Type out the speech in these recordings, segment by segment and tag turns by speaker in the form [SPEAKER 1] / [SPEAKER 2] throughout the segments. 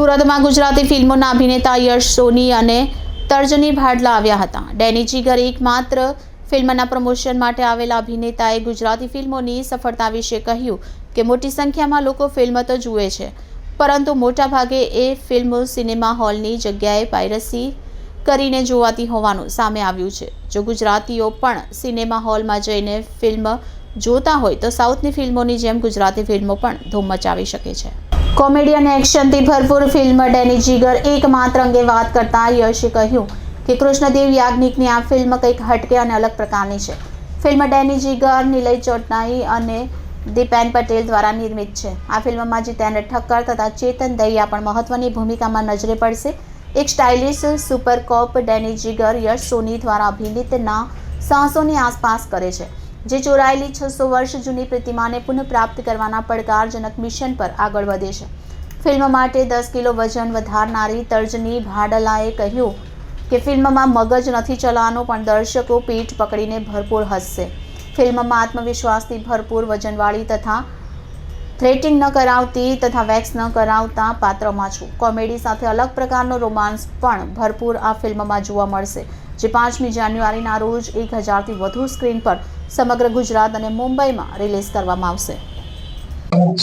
[SPEAKER 1] સુરતમાં ગુજરાતી ફિલ્મોના અભિનેતા યશ સોની અને તર્જની ભાડલા આવ્યા હતા. ડેની જીગર એકમાત્ર ફિલ્મના પ્રમોશન માટે આવેલા અભિનેતાએ ગુજરાતી ફિલ્મોની સફળતા વિશે કહ્યું કે મોટી સંખ્યામાં લોકો ફિલ્મ તો જુએ છે, પરંતુ મોટાભાગે એ ફિલ્મો સિનેમા હોલની જગ્યાએ પાયરસી કરીને જોવાતી હોવાનું સામે આવ્યું છે. જો ગુજરાતીઓ પણ સિનેમા હોલમાં જઈને ફિલ્મ જોતા હોય તો સાઉથની ફિલ્મોની જેમ ગુજરાતી ફિલ્મો પણ ધૂમ મચાવી શકે છે. કોમેડી અને એક્શનથી ભરપૂર ફિલ્મ ડેની જીગર એકમાત્ર અંગે વાત કરતા યશે કહ્યું કે કૃષ્ણદેવ યાજ્ઞિકની આ ફિલ્મ કંઈક હટકે અને અલગ પ્રકારની છે. ફિલ્મ ડેની જીગર, નિલય ચોટનાઈ અને દીપેન પટેલ દ્વારા નિર્મિત છે. આ ફિલ્મમાં જીતેન્દ્ર ઠક્કર તથા ચેતન દહિયા પણ મહત્વની ભૂમિકામાં નજરે પડશે. એક સ્ટાઇલિશ સુપર કોપ ડેની જીગર યશ સોની દ્વારા અભિનીતના સાહસોની આસપાસ કરે છે, જે ચોરાયેલી 600 વર્ષ જૂની પ્રતિમાને પુનઃપ્રાપ્ત કરવાના પડકારજનક મિશન પર આગળ વધે છે. ફિલ્મ માટે 10 કિલો વજન વધારનારી તર્જની ભાડલાએ કહ્યું કે ફિલ્મમાં મગજ નથી ચલાવવાનું, પણ દર્શકો પીઠ પકડીને ભરપૂર હસશે. ફિલ્મમાં આત્મવિશ્વાસથી ભરપૂર વજનવાળી તથા થ્રેટિંગ ન કરાવતી તથા વેક્સ ન કરાવતા પાત્રમાં છું. કોમેડી સાથે અલગ પ્રકારનો રોમાન્સ પણ ભરપૂર આ ફિલ્મમાં જોવા મળશે, જે 5મી જાન્યુઆરીના રોજ 1000થી વધુ સ્ક્રીન પર સમગ્ર ગુજરાત અને મુંબઈમાં રિલીઝ કરવામાં આવશે.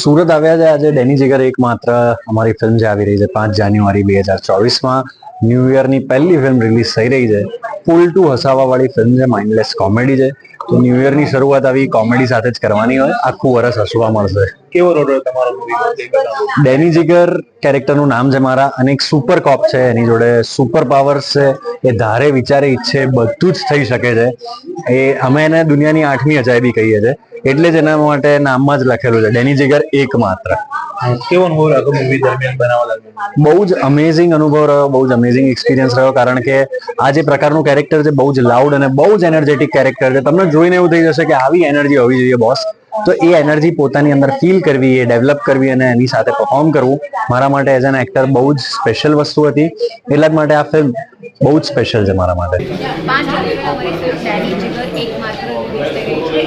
[SPEAKER 2] સુરત આવ્યા છે આજે ડેની જીગર એકમાત્ર અમારી ફિલ્મ જે આવી રહી છે 5 જાન્યુઆરી 2024માં ન્યૂ યરની પહેલી ફિલ્મ રિલીઝ થઈ રહી છે. ફૂલ ટુ હસાવા વાળી ફિલ્મ છે, માઇન્ડલેસ કોમેડી છે. તો ન્યૂ યરની શરૂઆત આવી કોમેડી સાથે જ કરવાની હોય, આખું વર્ષ હસવા મળશે.
[SPEAKER 3] કેવો રોલ તમારો મૂવીમાં?
[SPEAKER 2] ડેની જીગર કેરેક્ટરનું નામ છે મારા, અને એક સુપર કોપ છે, એની જોડે સુપર પાવર્સ છે. એ ધારે વિચારે ઈચ્છે બધું જ થઈ શકે છે. એ અમે એને દુનિયાની 8મી અજાયબી કહીએ છીએ, એટલે જ એના માટે નામમાં જ લખેલું છે ડેની જીગર એકમાત્ર.
[SPEAKER 3] કેવો અનુભવ રહ્યો મૂવી દરમિયાન બનાવવા લાગ્યો?
[SPEAKER 2] બહુ જ અમેઝિંગ અનુભવ રહ્યો, બહુ જ અમેઝિંગ એક્સપિરિયન્સ રહ્યો, કારણ કે આ જે પ્રકારનું કેરેક્ટર છે બહુ જ લાઉડ અને બહુ જ એનર્જેટિક કેરેક્ટર છે. તમને જોઈને એવું થઈ જશે કે આવી એનર્જી હોવી જોઈએ બોસ. તો એ એનર્જી પોતાની અંદર ફીલ કરવી, એ ડેવલપ કરવી અને એની સાથે પરફોર્મ કરવું મારા માટે એઝ એન એક્ટર બહુ જ સ્પેશિયલ વસ્તુ હતી. એટલા જ માટે આ ફિલ્મ બહુ જ સ્પેશિયલ છે મારા માટે.
[SPEAKER 4] 5 જાન્યુઆરી ડેની જીગર એકમાત્ર રિલીઝ થઈ રહી છે.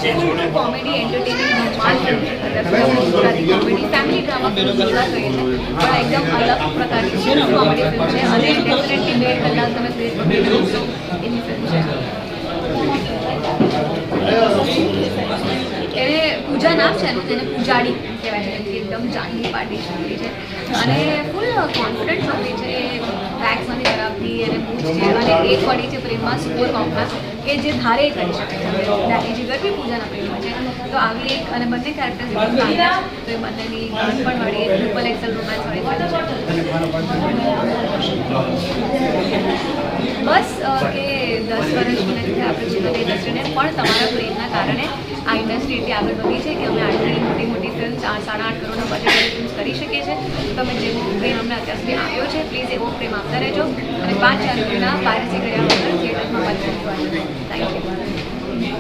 [SPEAKER 4] એ કોમેડી એન્ટરટેનિંગ ધમાલ ફિલ્મ છે. Gujarati comedy family drama film બધા કહીએ છે, પણ એકદમ અલગ પ્રકારની કોમેડી ફિલ્મ છે અને ડેફિનેટલી 2 કલાક તમે પકડી શકશો એની ફિલ્મ છે. એને પૂજા નામ છે એનું, તેને પૂજાડી કહેવાય છે. એકદમ જાનની પાર્ટી છોકરી છે અને ફૂલ કોન્ફિડન્ટ છોકરી છે. બેગ્સમાંથી કરાવતી અને મૂજ છે અને એક પડી છે પ્રેમમાં સુપર કોમ્પમાં કે જે ધારે કરી શકે છે. ડેની જીગર બી પૂજાના પ્રેમમાં છે. તો આવી એક અને બંને કેરેક્ટર્સ એકદમ સારા છે, તો એ બંનેની પણ વાળી એક ટ્રિપલ એક્સેલ રોમાન્સ વાળી ફિલ્મ છે. બસ કે 10 વર્ષની નથી આપણે જીવન ઇન્ડસ્ટ્રીને પણ તમારા પ્રેમના કારણે આ ઇન્ડસ્ટ્રી એટલી આગળ વધી છે કે અમે આટલી મોટી ફિલ્મ 8-8.5 કરોડના બજેટવાળી ફિલ્મ કરી શકીએ છીએ. તમે જેવો પ્રેમ અમને અત્યાર સુધી આવ્યો છે, પ્લીઝ એવો પ્રેમ આપતા રહેજો અને 5 જાન્યુઆરીના પાયરસી કર્યા વગર થિયેટરમાં બજાવી. Thank you.